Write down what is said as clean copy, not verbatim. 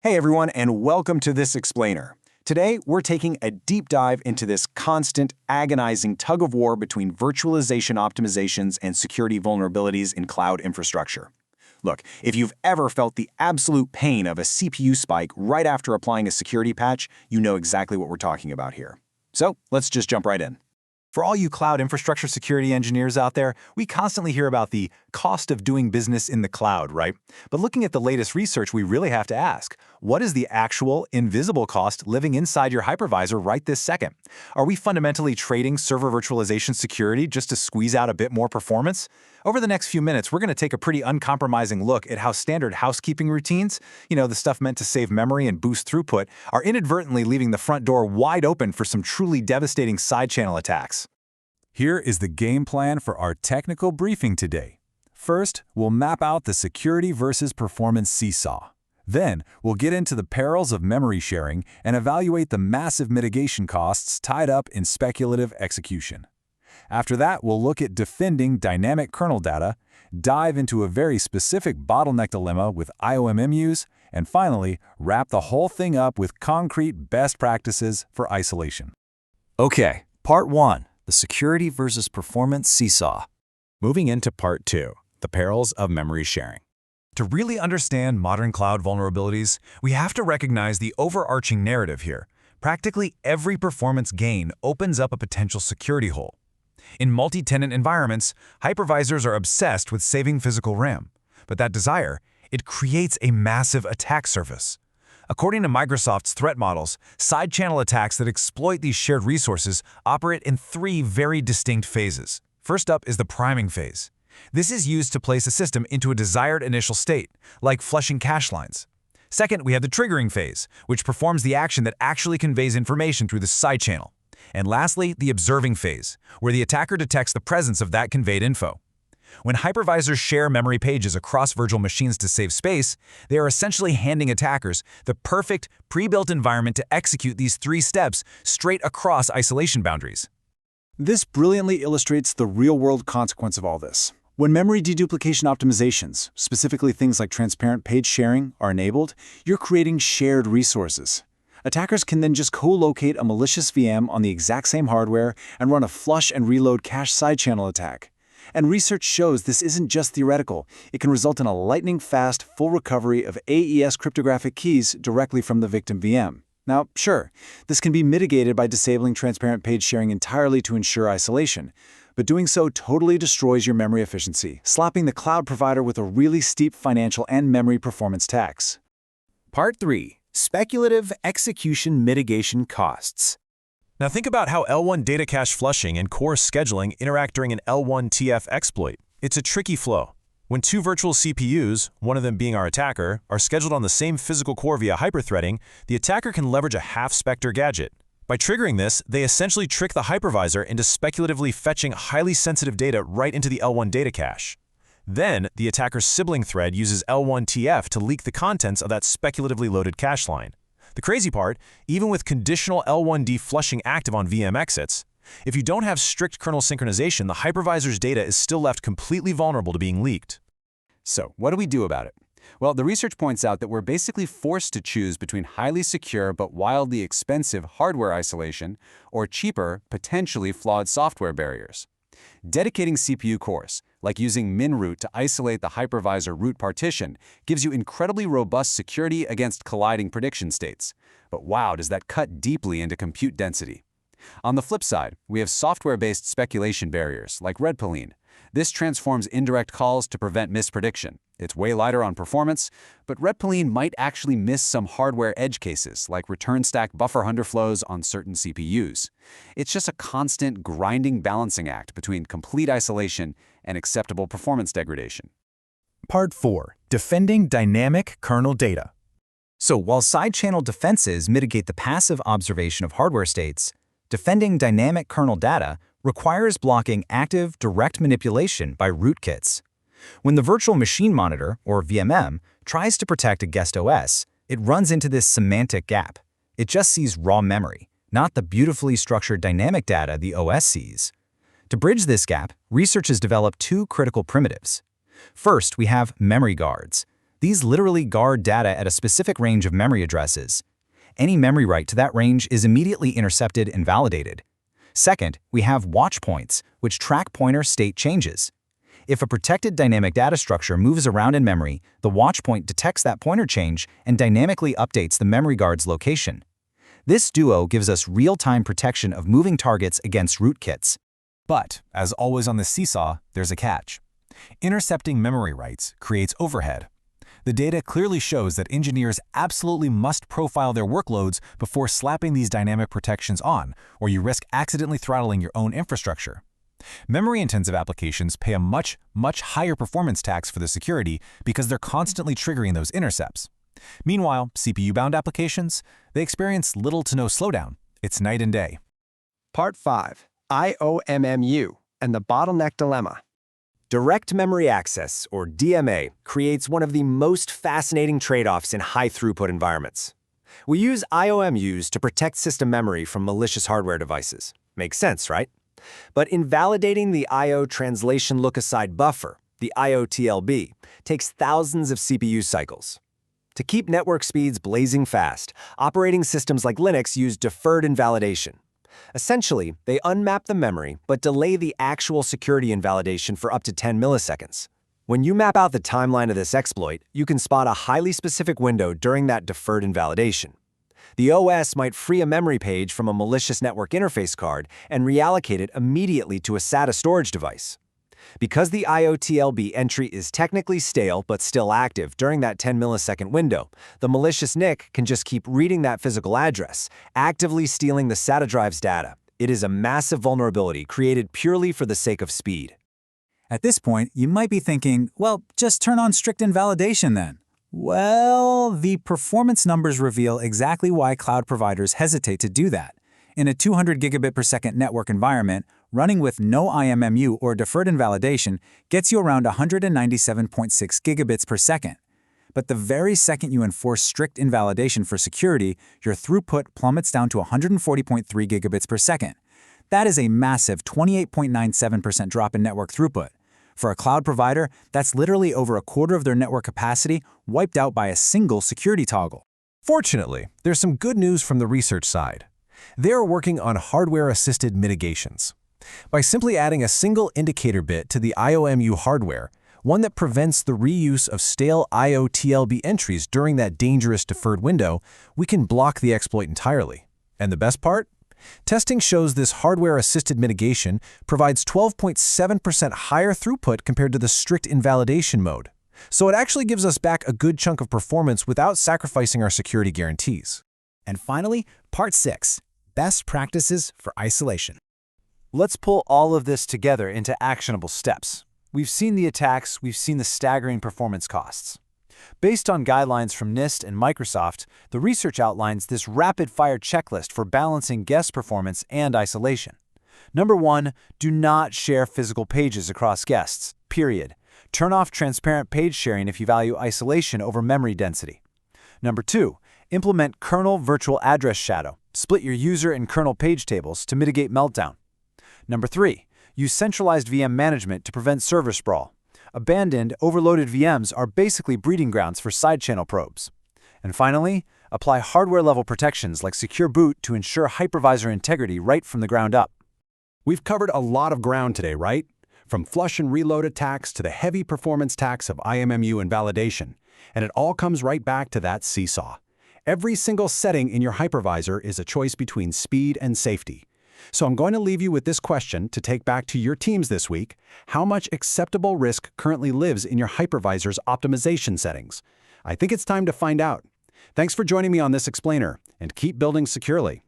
Hey everyone, and welcome to This Explainer. Today, we're taking a deep dive into this constant, agonizing tug-of-war between virtualization optimizations and security vulnerabilities in cloud infrastructure. Look, if you've ever felt the absolute pain of a CPU spike right after applying a security patch, you know exactly what we're talking about here. So, let's just jump right in. For all you cloud infrastructure security engineers out there, we constantly hear about the cost of doing business in the cloud, right? But looking at the latest research, we really have to ask, what is the actual, invisible cost living inside your hypervisor right this second? Are we fundamentally trading server virtualization security just to squeeze out a bit more performance? Over the next few minutes, we're going to take a pretty uncompromising look at how standard housekeeping routines, the stuff meant to save memory and boost throughput, are inadvertently leaving the front door wide open for some truly devastating side-channel attacks. Here is the game plan for our technical briefing today. First, we'll map out the security versus performance seesaw. Then, we'll get into the perils of memory sharing and evaluate the massive mitigation costs tied up in speculative execution. After that, we'll look at defending dynamic kernel data, dive into a very specific bottleneck dilemma with IOMMUs, and finally, wrap the whole thing up with concrete best practices for isolation. Okay, Part 1. The security versus performance seesaw. Moving into Part 2, the perils of memory sharing. To really understand modern cloud vulnerabilities, we have to recognize the overarching narrative here. Practically every performance gain opens up a potential security hole. In multi-tenant environments, hypervisors are obsessed with saving physical RAM, but that desire, it creates a massive attack surface. According to Microsoft's threat models, side-channel attacks that exploit these shared resources operate in three very distinct phases. First up is the priming phase. This is used to place a system into a desired initial state, like flushing cache lines. Second, we have the triggering phase, which performs the action that actually conveys information through the side channel. And lastly, the observing phase, where the attacker detects the presence of that conveyed info. When hypervisors share memory pages across virtual machines to save space, they are essentially handing attackers the perfect, pre-built environment to execute these three steps straight across isolation boundaries. This brilliantly illustrates the real-world consequence of all this. When memory deduplication optimizations, specifically things like transparent page sharing, are enabled, you're creating shared resources. Attackers can then just co-locate a malicious VM on the exact same hardware and run a flush and reload cache side-channel attack. And research shows this isn't just theoretical. It can result in a lightning-fast, full recovery of AES cryptographic keys directly from the victim VM. Now, sure, this can be mitigated by disabling transparent page sharing entirely to ensure isolation, but doing so totally destroys your memory efficiency, slapping the cloud provider with a really steep financial and memory performance tax. Part 3. Speculative execution mitigation costs. Now think about how L1 data cache flushing and core scheduling interact during an L1 TF exploit. It's a tricky flow. When two virtual CPUs, one of them being our attacker, are scheduled on the same physical core via hyperthreading, the attacker can leverage a half-specter gadget. By triggering this, they essentially trick the hypervisor into speculatively fetching highly sensitive data right into the L1 data cache. Then, the attacker's sibling thread uses L1 TF to leak the contents of that speculatively loaded cache line. The crazy part, even with conditional L1D flushing active on VM exits, if you don't have strict kernel synchronization, the hypervisor's data is still left completely vulnerable to being leaked. So, what do we do about it? Well, the research points out that we're basically forced to choose between highly secure but wildly expensive hardware isolation or cheaper, potentially flawed software barriers. Dedicating CPU cores, like using minroot to isolate the hypervisor root partition, gives you incredibly robust security against colliding prediction states. But wow, does that cut deeply into compute density. On the flip side, we have software-based speculation barriers, like redpoline. This transforms indirect calls to prevent misprediction. It's way lighter on performance, but redpoline might actually miss some hardware edge cases, like return stack buffer underflows on certain CPUs. It's just a constant grinding balancing act between complete isolation and acceptable performance degradation. Part 4. Defending dynamic kernel data. So while side-channel defenses mitigate the passive observation of hardware states, defending dynamic kernel data requires blocking active, direct manipulation by rootkits. When the virtual machine monitor, or VMM, tries to protect a guest OS, it runs into this semantic gap. It just sees raw memory, not the beautifully structured dynamic data the OS sees. To bridge this gap, research has developed two critical primitives. First, we have memory guards. These literally guard data at a specific range of memory addresses. Any memory write to that range is immediately intercepted and validated. Second, we have watch points, which track pointer state changes. If a protected dynamic data structure moves around in memory, the watch point detects that pointer change and dynamically updates the memory guard's location. This duo gives us real-time protection of moving targets against rootkits. But, as always on the seesaw, there's a catch. Intercepting memory writes creates overhead. The data clearly shows that engineers absolutely must profile their workloads before slapping these dynamic protections on, or you risk accidentally throttling your own infrastructure. Memory-intensive applications pay a much higher performance tax for the security because they're constantly triggering those intercepts. Meanwhile, CPU-bound applications, they experience little to no slowdown. It's night and day. Part 5. IOMMU and the Bottleneck Dilemma. Direct memory access, or DMA, creates one of the most fascinating trade-offs in high-throughput environments. We use IOMUs to protect system memory from malicious hardware devices. Makes sense, right? But invalidating the I/O translation look-aside buffer, the IOTLB, takes thousands of CPU cycles. To keep network speeds blazing fast, operating systems like Linux use deferred invalidation. Essentially, they unmap the memory but delay the actual security invalidation for up to 10 milliseconds. When you map out the timeline of this exploit, you can spot a highly specific window during that deferred invalidation. The OS might free a memory page from a malicious network interface card and reallocate it immediately to a SATA storage device. Because the IOTLB entry is technically stale but still active during that 10 millisecond window, the malicious NIC can just keep reading that physical address, actively stealing the SATA drive's data. It is a massive vulnerability created purely for the sake of speed. At this point, you might be thinking, well, just turn on strict invalidation then. Well, the performance numbers reveal exactly why cloud providers hesitate to do that. In a 200 gigabit per second network environment, running with no IMMU or deferred invalidation gets you around 197.6 gigabits per second. But the very second you enforce strict invalidation for security, your throughput plummets down to 140.3 gigabits per second. That is a massive 28.97% drop in network throughput. For a cloud provider, that's literally over a quarter of their network capacity wiped out by a single security toggle. Fortunately, there's some good news from the research side. They're working on hardware-assisted mitigations. By simply adding a single indicator bit to the IOMU hardware, one that prevents the reuse of stale IOTLB entries during that dangerous deferred window, we can block the exploit entirely. And the best part? Testing shows this hardware-assisted mitigation provides 12.7% higher throughput compared to the strict invalidation mode. So it actually gives us back a good chunk of performance without sacrificing our security guarantees. And finally, Part 6. Best practices for isolation. Let's pull all of this together into actionable steps. We've seen the attacks, we've seen the staggering performance costs. Based on guidelines from NIST and Microsoft, the research outlines this rapid-fire checklist for balancing guest performance and isolation. Number 1, do not share physical pages across guests, period. Turn off transparent page sharing if you value isolation over memory density. Number 2, implement kernel virtual address shadow. Split your user and kernel page tables to mitigate meltdown. Number 3, use centralized VM management to prevent server sprawl. Abandoned, overloaded VMs are basically breeding grounds for side-channel probes. And finally, apply hardware-level protections like secure boot to ensure hypervisor integrity right from the ground up. We've covered a lot of ground today, right? From flush and reload attacks to the heavy performance tax of IMMU invalidation. And it all comes right back to that seesaw. Every single setting in your hypervisor is a choice between speed and safety. So I'm going to leave you with this question to take back to your teams this week. How much acceptable risk currently lives in your hypervisor's optimization settings? I think it's time to find out. Thanks for joining me on this explainer, and keep building securely.